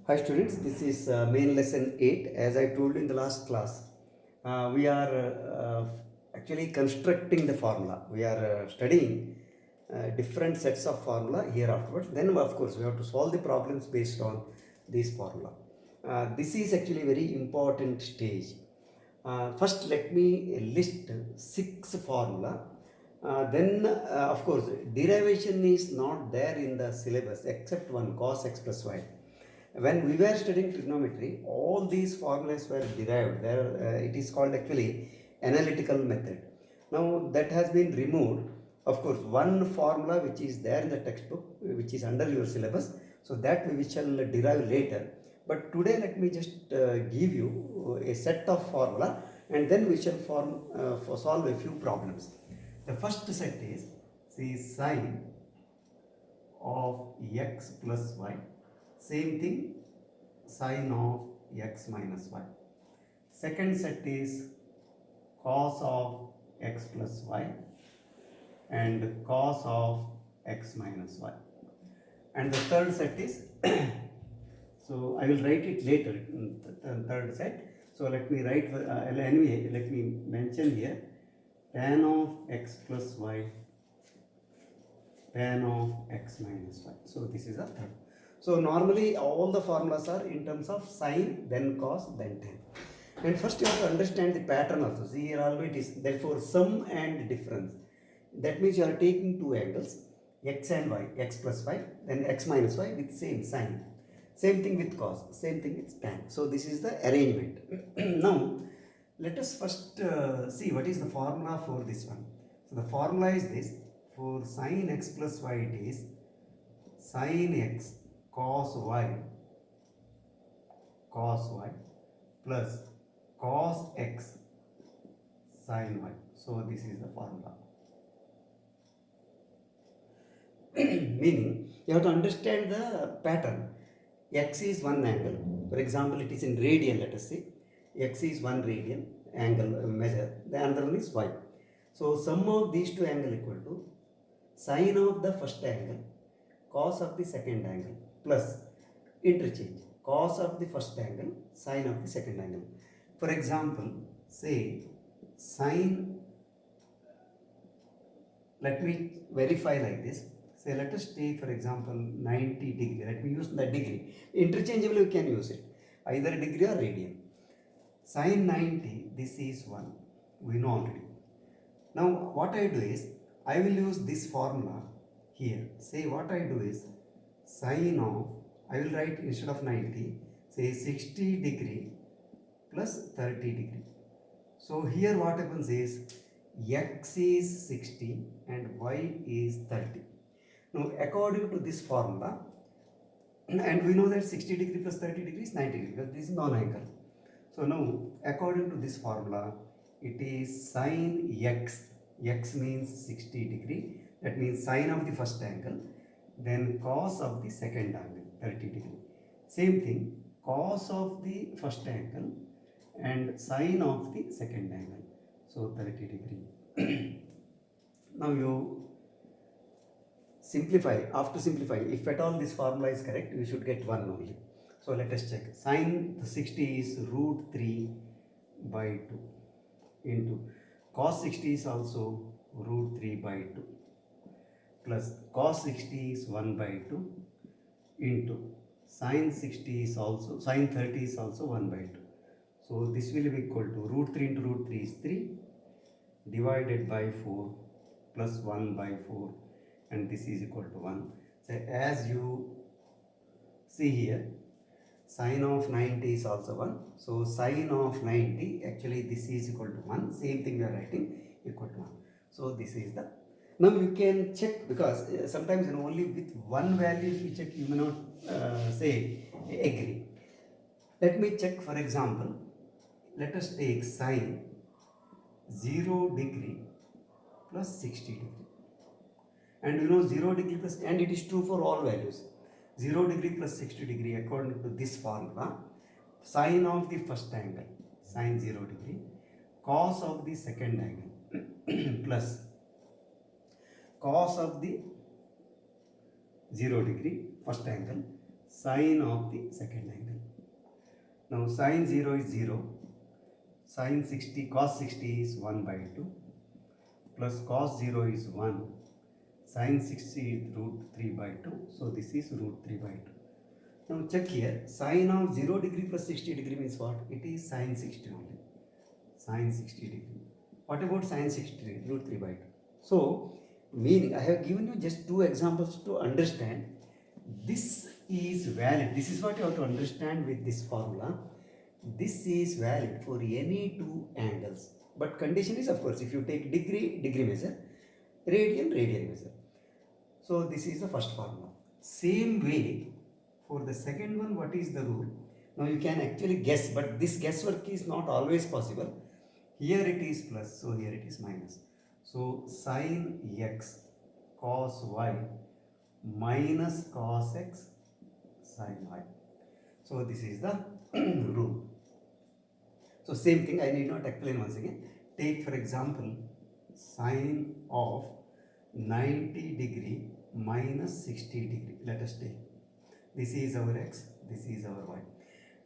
Hi students, this is main lesson 8. As I told you in the last class, we are actually constructing the formula. We are studying different sets of formula here afterwards. Then of course we have to solve the problems based on this formula. This is actually a very important stage. First let me list 6 formula. Then of course derivation is not there in the syllabus except one, cos x plus y. When we were studying trigonometry, all these formulas were derived. It is called actually analytical method. Now that has been removed. Of course, one formula which is there in the textbook, which is under your syllabus, so that we shall derive later. But today, let me just give you a set of formula, and then we shall solve a few problems. The first set is see sine of x plus y. Same thing, sine of x minus y. Second set is cos of x plus y and cos of x minus y. And the third set is, so I will write it later in the third set. So let me write, anyway, let me mention here tan of x plus y, tan of x minus y. So this is a third. So normally all the formulas are in terms of sine, then cos, then tan. And first you have to understand the pattern also. See here already it is therefore sum and difference. That means you are taking two angles, x and y, x plus y, then x minus y with same sine. Same thing with cos, same thing with tan. So this is the arrangement. Now let us first see what is the formula for this one. So the formula is this: for sine x plus y it is sine x cos y plus cos x sin y. So this is the formula. Meaning you have to understand the pattern. X is one angle. For example, it is in radian, let us say. X is one radian angle measure. The other one is y. So sum of these two angles equal to sine of the first angle, cos of the second angle, plus interchange cos of the first angle, sine of the second angle. For example, say sine, let me verify like this. Say let us take for example 90 degree. Let me use the degree. Interchangeably we can use it, either degree or radian. Sine 90, this is 1. We know already. Now what I do is, I will use this formula here. Say what I do is sine of, I will write instead of 90, say 60 degree plus 30 degree. So here what happens is x is 60 and y is 30. Now according to this formula, and we know that 60 degree plus 30 degree is 90 degree because this is non-angle. So now according to this formula, it is sine x. X means 60 degree. That means sine of the first angle, then cos of the second angle 30 degree. Same thing, cos of the first angle and sine of the second angle. So 30 degree. Now you simplify. After simplifying, if at all this formula is correct, you should get 1 only. So let us check. Sine 60 is root 3 by 2 into cos 60 is also root 3 by 2 plus cos 60 is 1 by 2 into sine 60 is also, sine 30 is also 1 by 2. So this will be equal to root 3 into root 3 is 3 divided by 4 plus 1 by 4, and this is equal to 1. So as you see here, sine of 90 is also 1. So sine of 90, actually this is equal to 1. Same thing we are writing, equal to 1. So this is the, now you can check, because sometimes only with one value if you check you may not say agree. Let me check. For example, let us take sine 0 degree plus 60 degree. And you know 0 degree plus, and it is true for all values. 0 degree plus 60 degree according to this formula, sine of the first angle, sine 0 degree, cos of the second angle plus cos of the 0 degree first angle, sine of the second angle. Now sine 0 is 0, sine 60, cos 60 is 1 by 2, plus cos 0 is 1, sine 60 is root 3 by 2, so this is root 3 by 2. Now check here, sine of 0 degree plus 60 degree means what? It is sine 60 only, sine 60 degree. What about sine 60 degree? Root 3 by 2. So, meaning I have given you just two examples to understand this is valid. This is what you have to understand with this formula. This is valid for any two angles. But condition is, of course, if you take degree, degree measure, radian, radian measure. So this is the first formula. Same way for the second one, what is the rule? Now you can actually guess, but this guesswork is not always possible. Here it is plus, so here it is minus. So sin x cos y minus cos x sin y. So this is the rule. So same thing, I need not explain once again. Take for example sine of 90 degree minus 60 degree. Let us take. This is our x, this is our y.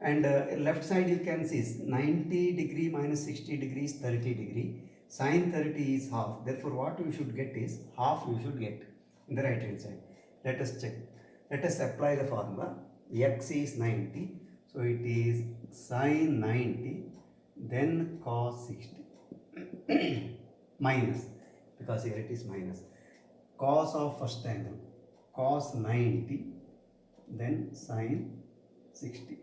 And left side you can see 90 degree minus 60 degrees 30 degree. Sine 30 is half. Therefore what you should get is half you should get in the right hand side. Let us check. Let us apply the formula. X is 90. So it is sine 90 then cos 60 minus, because here it is minus, cos of first angle cos 90 then sine 60.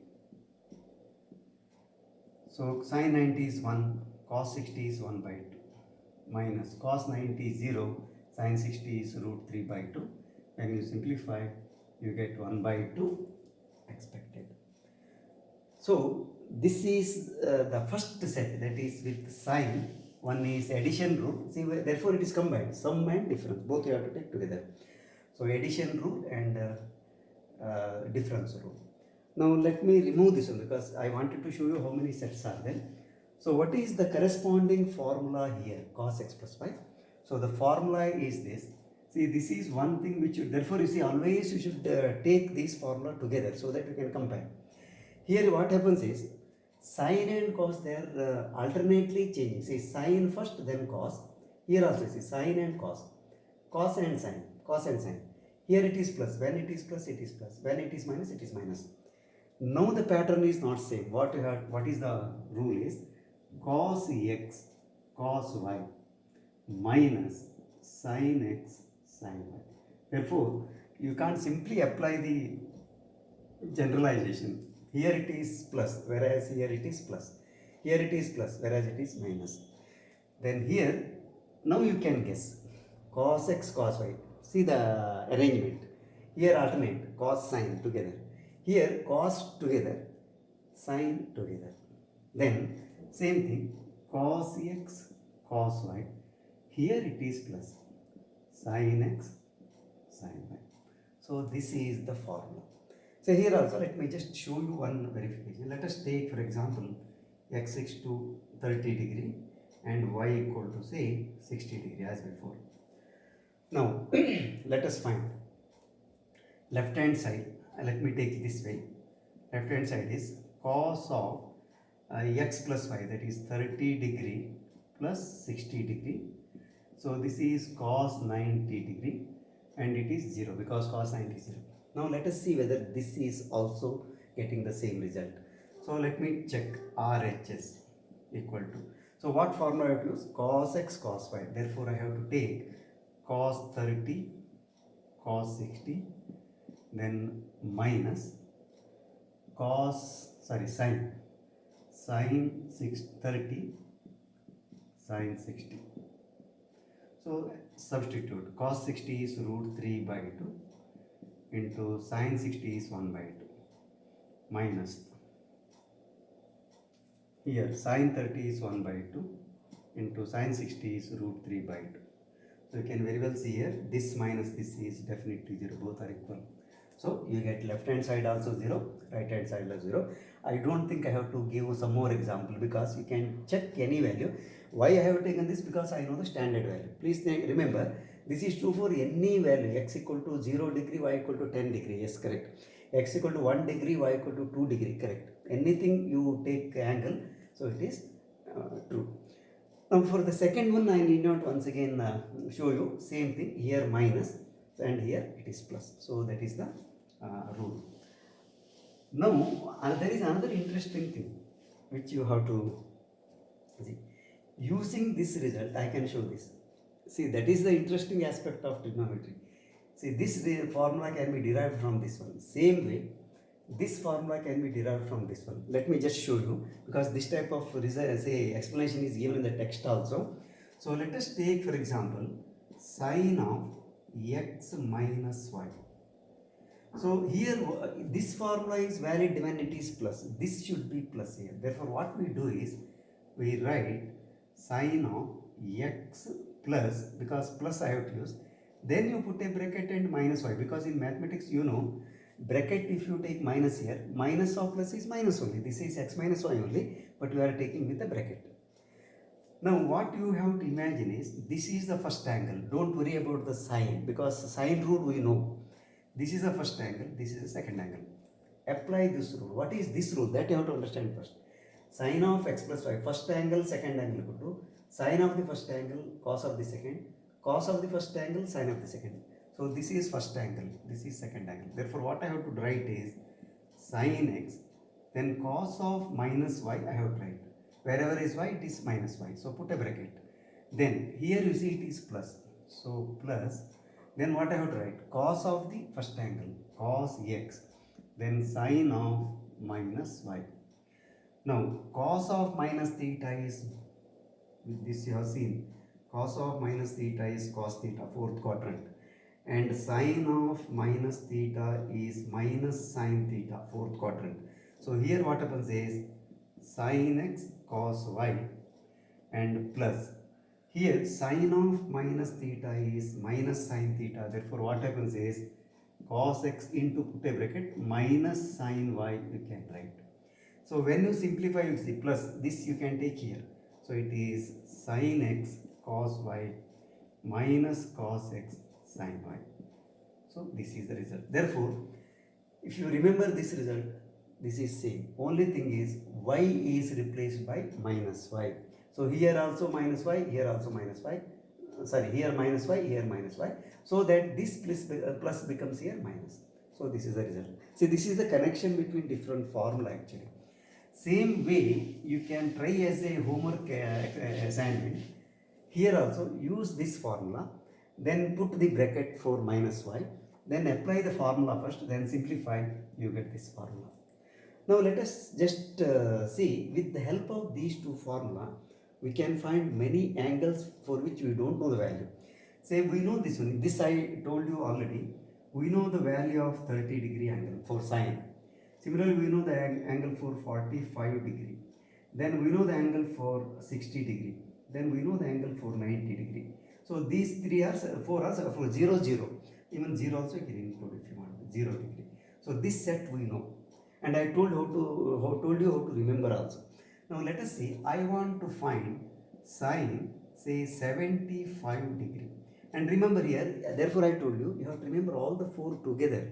So sine 90 is 1, cos 60 is 1 by 2, minus cos 90 is 0, sine 60 is root 3 by 2. When you simplify, you get 1 by 2 expected. So this is the first set, that is with sine. One is addition rule. See, therefore it is combined, sum and difference. Both you have to take together. So addition rule and difference rule. Now let me remove this one because I wanted to show you how many sets are there. So what is the corresponding formula here? Cos x plus y. So the formula is this. See, this is one thing which you, therefore you see always you should take this formula together so that you can compare. Here what happens is sine and cos, they are alternately changing. See, sine first then cos. Here also see sine and cos, cos and sine, cos and sine. Here it is plus. When it is plus, it is plus. When it is minus, it is minus. Now the pattern is not same. What is the rule is cos x cos y minus sin x sin y. Therefore, you can't simply apply the generalization. Here it is plus, whereas here it is plus. Here it is plus, whereas it is minus. Then here, now you can guess. Cos x cos y. See the arrangement. Here alternate, cos sin together. Here cos together, sin together. Then same thing, cos x cos y. Here it is plus, sin x sin y. So this is the formula. So here also let me just show you one verification. Let us take for example x equals to 30 degree and y equal to say 60 degree as before. Now let us find left hand side. Let me take it this way. Left hand side is cos of x plus y, that is 30 degree plus 60 degree. So this is cos 90 degree and it is 0 because cos 90 is 0. Now let us see whether this is also getting the same result. So let me check RHS equal to. So what formula I have to use? Cos x cos y. Therefore I have to take cos 30 cos 60 then minus sin 30 sin 60. So substitute cos 60 is root 3 by 2 into sin 60 is 1 by 2 minus here sin 30 is 1 by 2 into sin 60 is root 3 by 2. So you can very well see here this minus this is definitely 0, both are equal. So you get left hand side also 0, right hand side also 0. I don't think I have to give some more example because you can check any value. Why I have taken this? Because I know the standard value. Please remember This is true for any value, x equal to 0 degree, y equal to 10 degree, yes, correct. X equal to 1 degree, y equal to 2 degree, correct. Anything you take angle, so it is true. Now for the second one, I need not once again show you, same thing, here minus and here it is plus. So that is the rule. Now there is another interesting thing which you have to see. Using this result, I can show this. See, that is the interesting aspect of trigonometry. See, this formula can be derived from this one. Same way, this formula can be derived from this one. Let me just show you, because this type of result, say, explanation is given in the text also. So let us take, for example, sine of x minus y. So here this formula is valid when it is plus. This should be plus here. Therefore, what we do is we write sine of x plus, because plus I have to use. Then you put a bracket and minus y, because in mathematics you know bracket, if you take minus here, minus of plus is minus only. This is x minus y only, but we are taking with the bracket. Now what you have to imagine is, this is the first angle. Don't worry about the sine, because sine rule we know. This is the first angle, this is the second angle. Apply this rule. What is this rule? That you have to understand first. Sine of x plus y, first angle, second angle equal to sine of the first angle, cos of the second, cos of the first angle, sine of the second. So this is first angle, this is second angle. Therefore what I have to write is sine x, then cos of minus y I have to write. Wherever is y, it is minus y. So put a bracket. Then here you see it is plus. So plus, then what I have to write? Cos of the first angle, cos x, then sine of minus y. Now cos of minus theta is, this you have seen, cos of minus theta is cos theta, fourth quadrant, and sine of minus theta is minus sine theta, fourth quadrant. So here what happens is sine x cos y and plus, here sine of minus theta is minus sine theta. Therefore what happens is cos x into, put a bracket, minus sine y you can write. So when you simplify, you see plus, this you can take here. So it is sine x cos y minus cos x sine y. So this is the result. Therefore, if you remember this result, this is same. Only thing is y is replaced by minus y. So here also minus y, here also minus y. Sorry, here minus y, here minus y. So that this plus becomes here minus. So this is the result. See, this is the connection between different formula actually. Same way you can try as a homework assignment. Here also use this formula, then put the bracket for minus y, then apply the formula first, then simplify, you get this formula. Now let us just see, with the help of these two formula, we can find many angles for which we don't know the value. Say we know this one, this I told you already, we know the value of 30 degree angle for sine. Similarly, we know the angle for 45 degree. Then we know the angle for 60 degree. Then we know the angle for 90 degree. So these three are for us for 0, 0. Even 0 also you can include if you want, 0 degree. So this set we know. And I told you how to remember also. Now let us see, I want to find sine, say 75 degree. And remember here, therefore I told you, you have to remember all the four together.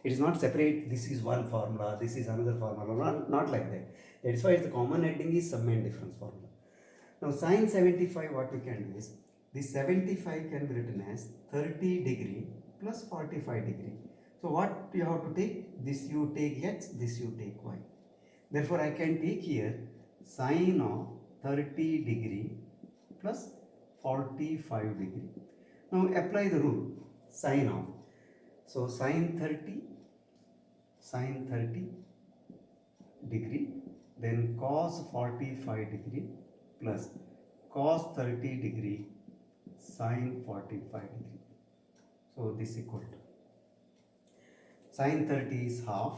It is not separate, this is one formula, this is another formula, not like that. That is why the common heading is sum and difference formula. Now sine 75, what we can do is, this 75 can be written as 30 degree plus 45 degree. So what you have to take? This you take x, this you take y. Therefore I can take here sine of 30 degree plus 45 degree. Now apply the rule, sine of. So sine 30 degree, then cos 45 degree plus cos 30 degree sine 45 degree. So this equal to sine 30 is half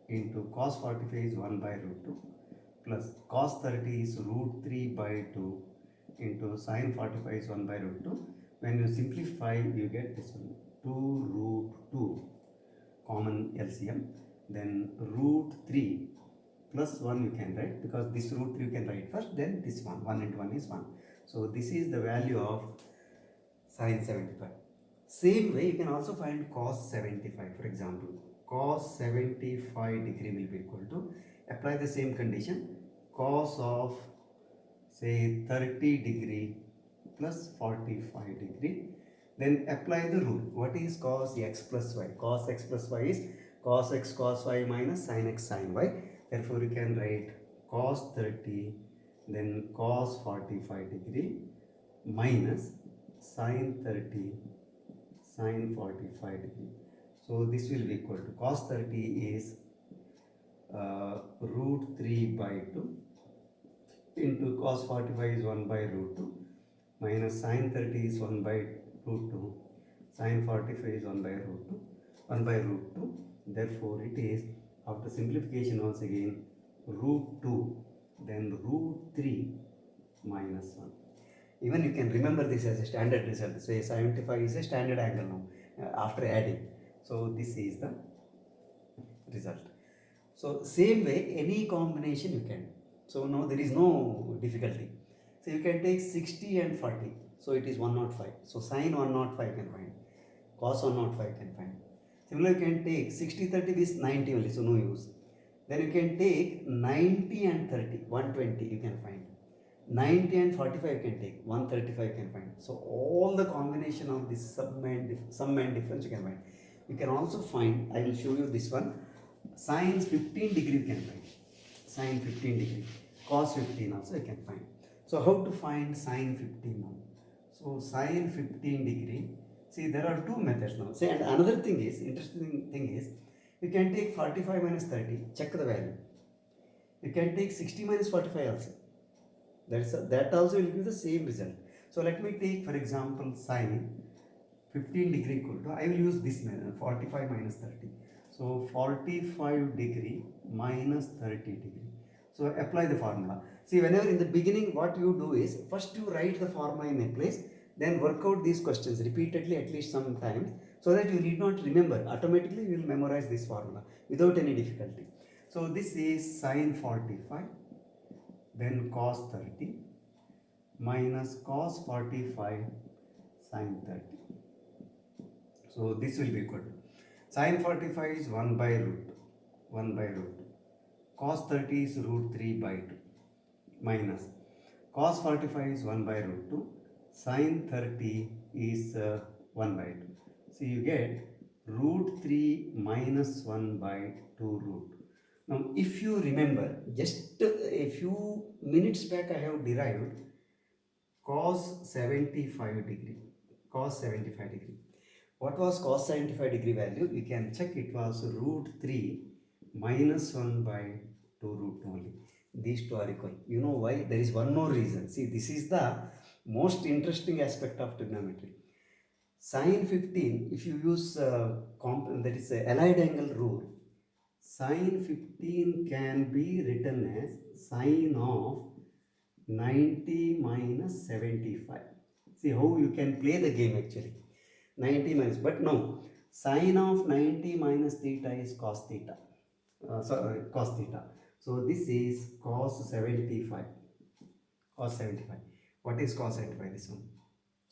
into cos 45 is 1 by root 2 plus cos 30 is root 3 by 2 into sine 45 is 1 by root 2. When you simplify, you get this one, 2 root 2 common LCM, then root 3 plus 1 you can write, because this root 3 you can write first, then this one into 1 is 1. So this is the value of sine 75. Same way, you can also find cos 75. For example, cos 75 degree will be equal to, apply the same condition, cos of say 30 degree plus 45 degree. Then apply the rule. What is cos x plus y? Cos x plus y is cos x cos y minus sin x sin y. Therefore, you can write cos 30, then cos 45 degree minus sin 30 sin 45 degree. So this will be equal to cos 30 is root 3 by 2 into cos 45 is 1 by root 2 minus sin 30 is 1 by root 2, sin 45 is 1 by root 2, 1 by root 2. Therefore, it is, after simplification once again, root 2, then root 3 minus 1. Even you can remember this as a standard result. Say 75 is a standard angle now after adding. So this is the result. So same way, any combination you can. So now there is no difficulty. So you can take 60 and 40. So it is 105. So sin 105 can find. Cos 105 can find. Similarly, you can take 60, 30 is 90 only, so no use. Then you can take 90 and 30, 120 you can find. 90 and 45 you can take, 135 you can find. So all the combination of this sum and difference you can find. You can also find, I will show you this one, sin 15 degree you can find. Sin 15 degree, cos 15 also you can find. So how to find sin 15 now? So sin 15 degree, see there are two methods now. See, and another thing is, interesting thing is, you can take 45 minus 30, check the value. You can take 60 minus 45 also. That also will give the same result. So let me take for example sin 15 degree equal to, I will use this method, 45 minus 30. So 45 degree minus 30 degree. So apply the formula. See, whenever in the beginning what you do is, first you write the formula in a place, then work out these questions repeatedly at least some times, so that you need not remember. Automatically you will memorize this formula without any difficulty. So this is sin 45, then cos 30 minus cos 45 sin 30. So this will be equal to, sin 45 is 1 by root 2, cos 30 is root 3 by 2, minus cos 45 is 1 by root 2, sin 30 is 1 by 2. So you get root 3 minus 1 by 2 root. Now if you remember, just a few minutes back I have derived cos 75 degree. What was cos 75 degree value? You can check, it was root 3 minus 1 by 2 root 2 only. These two are equal. You know why? There is one more reason. See, this is the most interesting aspect of trigonometry. Sin 15, if you use that is a allied angle rule, sin 15 can be written as sin of 90 minus 75. See how you can play the game actually. 90 minus, but no, sine of 90 minus theta is cos theta. Cos theta. So this is cos 75. Cos 75. What is cos 75? This one.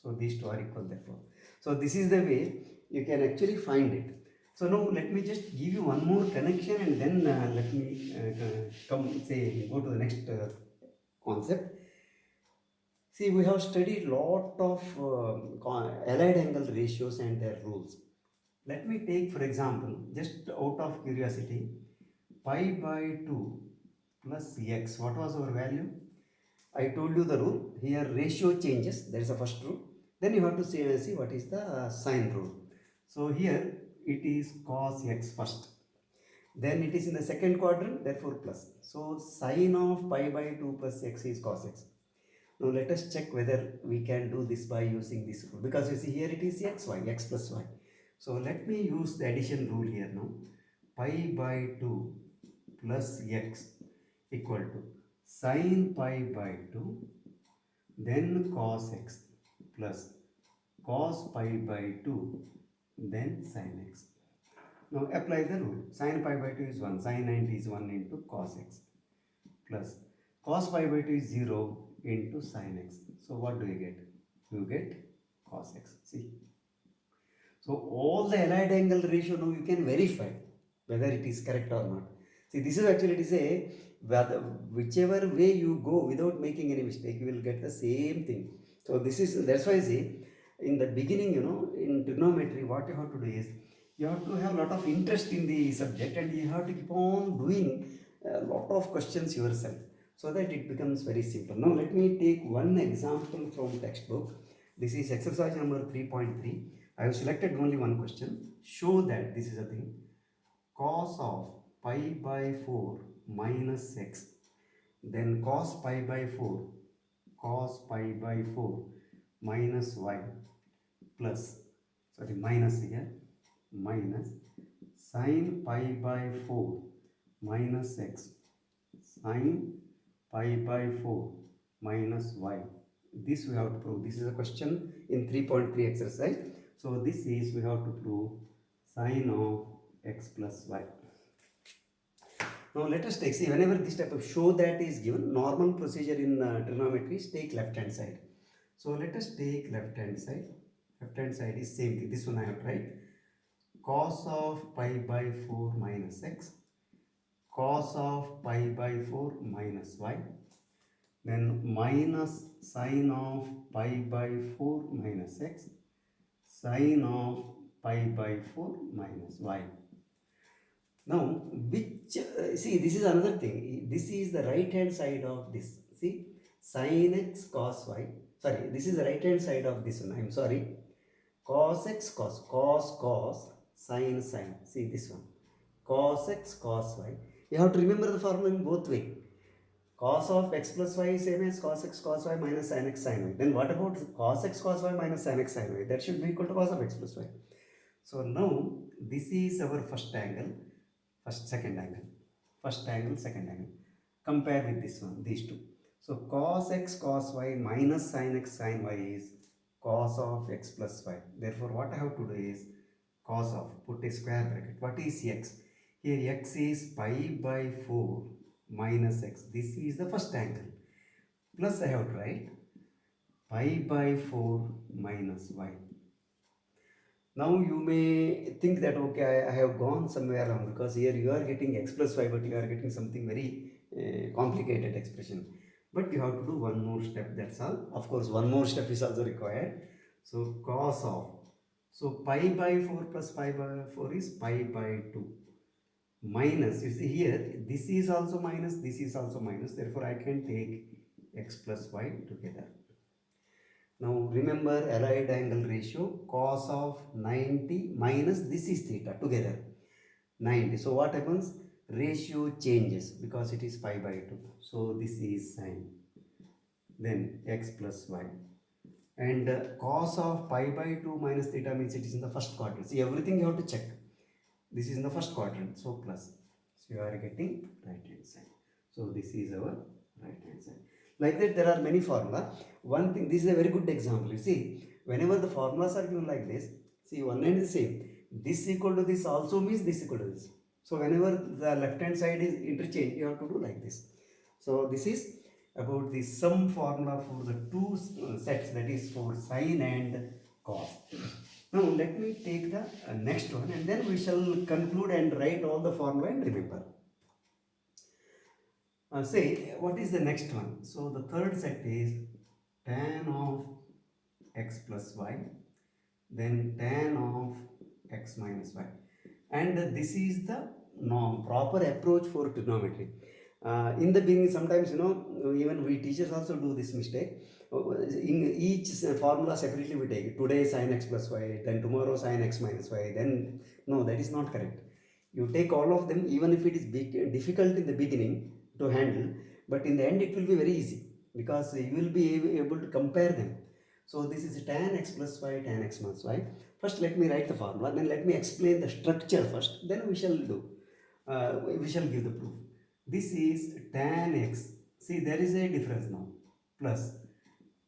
So these two are equal therefore. So this is the way you can actually find it. So now let me just give you one more connection, and then let me go to the next concept. See, we have studied lot of allied angle ratios and their rules. Let me take for example, just out of curiosity, pi by 2 plus x. What was our value? I told you the rule. Here ratio changes. That is the first rule. Then you have to see what is the sign rule. So here it is cos x first. Then it is in the second quadrant, therefore plus. So sine of pi by 2 plus x is cos x. Now let us check whether we can do this by using this rule, because you see here it is x plus y. So let me use the addition rule here now. Pi by 2 plus x equal to sin pi by 2, then cos x plus cos pi by 2, then sin x. Now apply the rule. Sin pi by 2 is 1, sin 90 is 1 into cos x, plus cos pi by 2 is 0 into sin x. So what do you get? You get cos x. See. So all the allied angle ratio now you can verify whether it is correct or not. See, this is actually, it is a, whether, whichever way you go without making any mistake, you will get the same thing. So this is, that's why I say, in the beginning, in trigonometry, what you have to do is, you have to have a lot of interest in the subject, and you have to keep on doing a lot of questions yourself, so that it becomes very simple. Now let me take one example from textbook. This is exercise number 3.3. I have selected only one question. Show that, this is a thing, cos of pi by 4 minus x, then cos pi by 4, cos pi by 4 minus y, plus, sorry, minus here, minus sin pi by 4 minus x, sin pi by 4 minus y. This we have to prove. This is a question in 3.3 exercise. So this is, we have to prove sin of x plus y. Now let us take, see, whenever this type of show that is given, normal procedure in trigonometry is take left hand side. So let us take left hand side. Left hand side is same thing. This one I have tried. Cos of pi by 4 minus x, cos of pi by 4 minus y, then minus sin of pi by 4 minus x, sin of pi by 4 minus y. Now, which, see, this is another thing. This is the right hand side of this. See, sin x cos y. Sorry, this is the right hand side of this one. I am sorry. Cos x cos, cos, sin, sin. See this one. Cos x cos y. You have to remember the formula in both way. Cos of x plus y is same as cos x cos y minus sin x sin y. Then what about cos x cos y minus sin x sin y? That should be equal to cos of x plus y. So now this is our first angle. Second angle, second angle. Compare with this one, these two. So cos x cos y minus sin x sin y is cos of x plus y. Therefore, what I have to do is cos of, put a square bracket. What is x? Here x is pi by 4 minus x. This is the first angle. Plus I have to write pi by 4 minus y. Now you may think that, okay, I have gone somewhere wrong, because here you are getting x plus y, but you are getting something very complicated expression. But you have to do one more step, that's all. Of course, one more step is also required. So cos of, so pi by 4 plus pi by 4 is pi by 2. Minus, you see here, this is also minus, this is also minus. Therefore, I can take x plus y together. Now remember allied angle ratio, cos of 90 minus this is theta together, 90. So what happens? Ratio changes because it is pi by 2. So this is sin. Then x plus y. And cos of pi by 2 minus theta means it is in the first quadrant. See, everything you have to check. This is in the first quadrant. So plus. So you are getting right hand side. So this is our right hand side. Like that, there are many formula. One thing, this is a very good example. You see, whenever the formulas are given like this, see, one end is same. This equal to this also means this equal to this. So whenever the left hand side is interchange, you have to do like this. So this is about the sum formula for the two sets, that is for sine and cos. Now let me take the next one, and then we shall conclude and write all the formula and remember. Say, what is the next one? So the third set is tan of x plus y, then tan of x minus y. And this is the proper approach for trigonometry. In the beginning, sometimes, even we teachers also do this mistake. In each formula separately we take it. Today sin x plus y, then tomorrow sin x minus y, then no, that is not correct. You take all of them, even if it is difficult in the beginning to handle, but in the end it will be very easy, because you will be able to compare them. So this is tan x plus y, tan x minus y. First let me write the formula, then let me explain the structure first, then we shall do, we shall give the proof. This is tan x, see there is a difference now, plus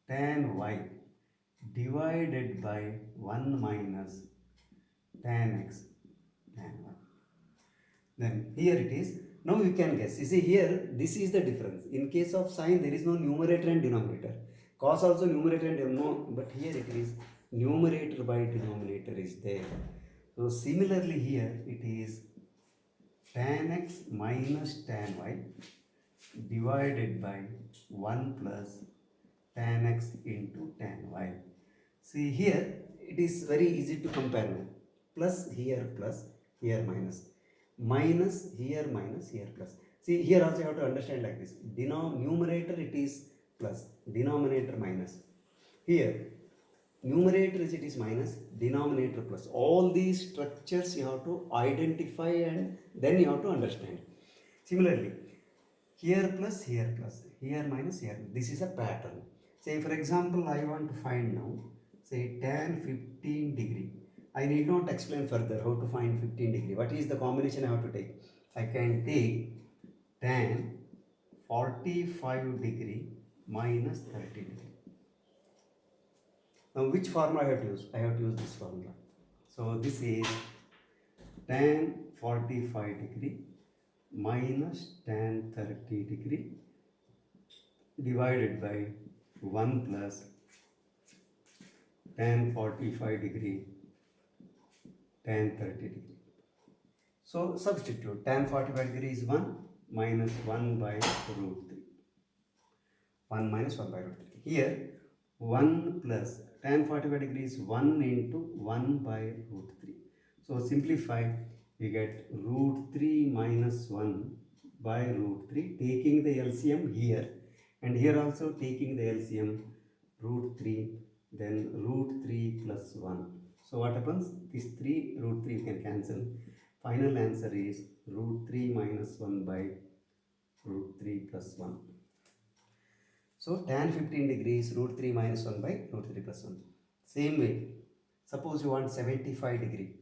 tan y divided by 1 minus tan x tan y. Then here it is. Now you can guess. You see here, this is the difference. In case of sine, there is no numerator and denominator. Cos also numerator and no, but here it is numerator by denominator is there. So similarly here it is tan x minus tan y divided by 1 plus tan x into tan y. See here it is very easy to compare now. Plus, here minus. Minus, here minus, here plus. See here also you have to understand like this. Numerator it is plus, denominator minus. Here numerator is it is minus, denominator plus. All these structures you have to identify and then you have to understand. Similarly, here plus, here minus, here. This is a pattern. Say for example, I want to find now, say tan 15 degree. I need not explain further how to find 15 degree. What is the combination I have to take? I can take tan 45 degree minus 30 degree. Now which formula I have to use? I have to use this formula. So this is tan 45 degree minus tan 30 degree divided by 1 plus tan 45 degree tan 30 degree. So substitute tan 45 degree is 1 minus 1 by root 3. 1 minus 1 by root 3. Here 1 plus tan 45 degree is 1 into 1 by root 3. So simplify, we get root 3 minus 1 by root 3, taking the LCM here and here also taking the LCM root 3, then root 3 plus 1. So what happens? This 3 root 3 you can cancel. Final answer is root 3 minus 1 by root 3 plus 1. So tan 15 degrees root 3 minus 1 by root 3 plus 1. Same way, suppose you want 75 degree.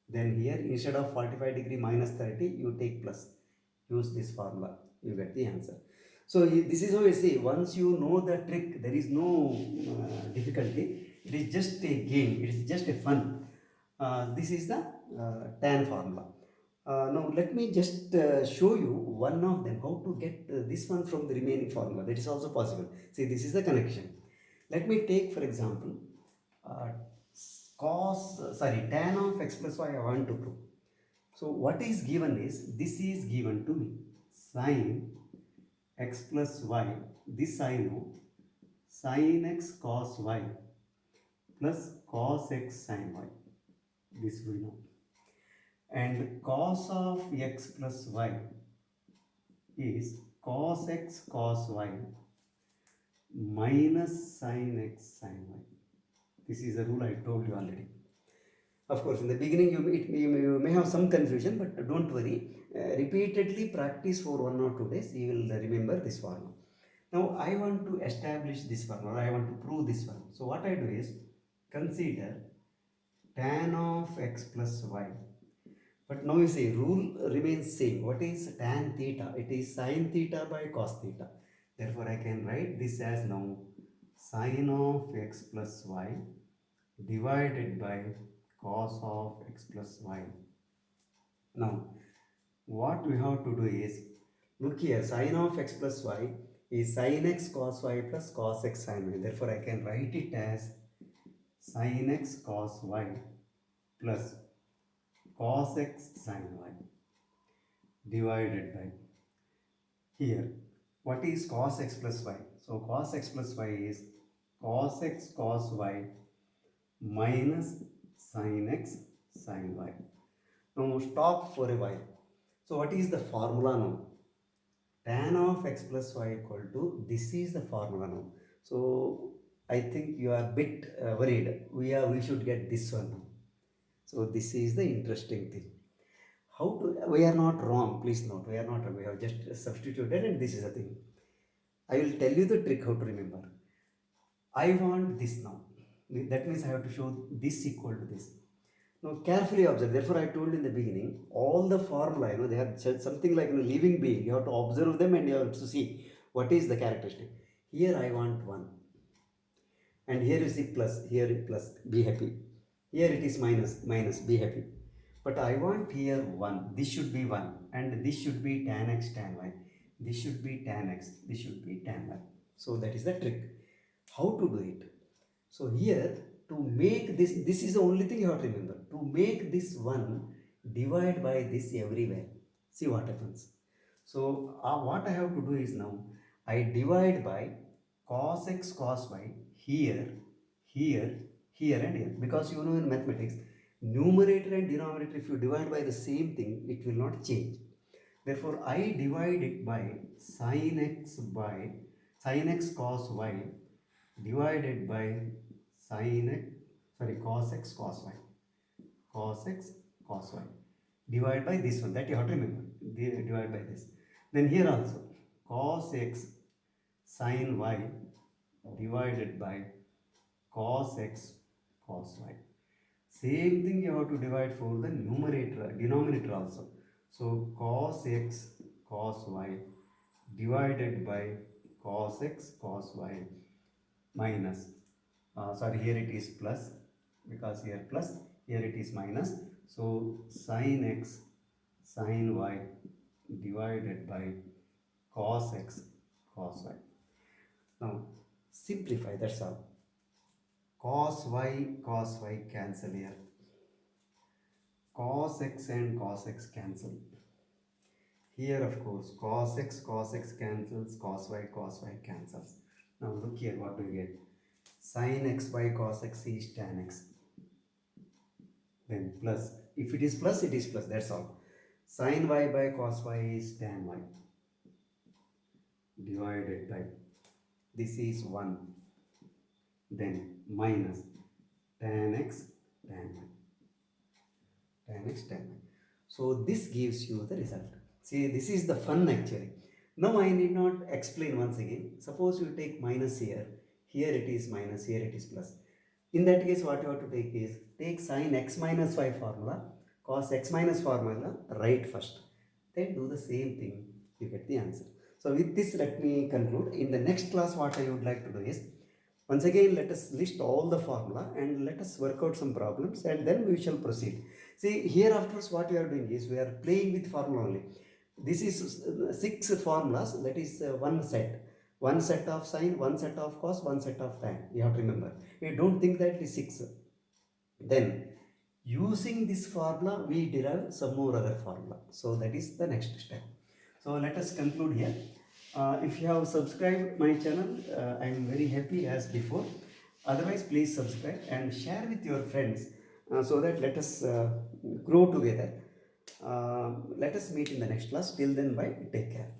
Then here instead of 45 degree minus 30, you take plus. Use this formula, you get the answer. So this is how you see, once you know the trick, there is no difficulty. It is just a game, it is just a fun. This is the tan formula. Now let me just show you one of them, how to get this one from the remaining formula. That is also possible. See, this is the connection. Let me take for example tan of x plus y I want to prove. So what is given is, this is given to me, sin x plus y, this I know, sin x cos y plus cos x sin y, this we know, and cos of x plus y is cos x cos y minus sin x sin y. This is a rule I told you already. Of course, in the beginning you may have some confusion, but don't worry. Repeatedly practice for 1 or 2 days, you will remember this formula. Now I want to establish this formula, I want to prove this one. So what I do is, consider tan of x plus y. But now you see, rule remains same. What is tan theta? It is sin theta by cos theta. Therefore I can write this as now sin of x plus y divided by cos of x plus y. Now what we have to do is, look here, sin of x plus y is sin x cos y plus cos x sin y. Therefore I can write it as sin x cos y plus cos x sin y divided by, here what is cos x plus y? So cos x plus y is cos x cos y minus sin x sin y. Now stop for a while. So what is the formula now? Tan of x plus y equal to, this is the formula now. So I think you are a bit worried. We should get this one now. So this is the interesting thing. How to, we are not wrong, please note, we are not wrong. We have just substituted and this is the thing. I will tell you the trick how to remember. I want this now. That means I have to show this equal to this. Now carefully observe. Therefore I told in the beginning, all the formula, they are something like living being. You have to observe them and you have to see what is the characteristic. Here I want 1. And here you see plus, here plus, be happy. Here it is minus, minus, be happy. But I want here 1. This should be 1. And this should be tan x tan y. This should be tan x. This should be tan y. So that is the trick. How to do it? So here to make this is the only thing you have to remember. To make this 1, divide by this everywhere. See what happens. So what I have to do is now, I divide by cos x cos y here, here, here and here. Because you know in mathematics, numerator and denominator, if you divide by the same thing, it will not change. Therefore, I divide it by sin x cos y divided by cos x cos y, cos x cos y, divide by this one, that you have to remember, divide by this. Then here also, cos x sin y divided by cos x cos y. Same thing you have to divide for the denominator also. So cos x cos y divided by cos x cos y minus, here it is plus, because here plus, here it is minus. So sin x sin y divided by cos x cos y. Now simplify, that's all. Cos y cancel here. Cos x and cos x cancel. Here of course cos x cancels, cos y cancels. Now look here, what do you get? Sin x by cos x is tan x. Then plus, if it is plus, it is plus, that's all. Sin y by cos y is tan y divided by, this is 1, then minus tan x tan y, tan x tan y. So this gives you the result. See, this is the fun actually. Now I need not explain once again. Suppose you take minus here, here it is minus, here it is plus. In that case, what you have to take is, take sin x minus y formula, cos x minus formula, write first. Then do the same thing, you get the answer. So with this, let me conclude. In the next class, what I would like to do is, once again, let us list all the formula and let us work out some problems, and then we shall proceed. See, here afterwards, what we are doing is, we are playing with formula only. This is 6 formulas, that is one set. One set of sine, one set of cos, one set of tan. You have to remember. You don't think that it is 6. Then, using this formula, we derive some more other formula. So that is the next step. So let us conclude here. If you have subscribed my channel, I am very happy as before. Otherwise, please subscribe and share with your friends, so that let us grow together. Let us meet in the next class. Till then, bye. Take care.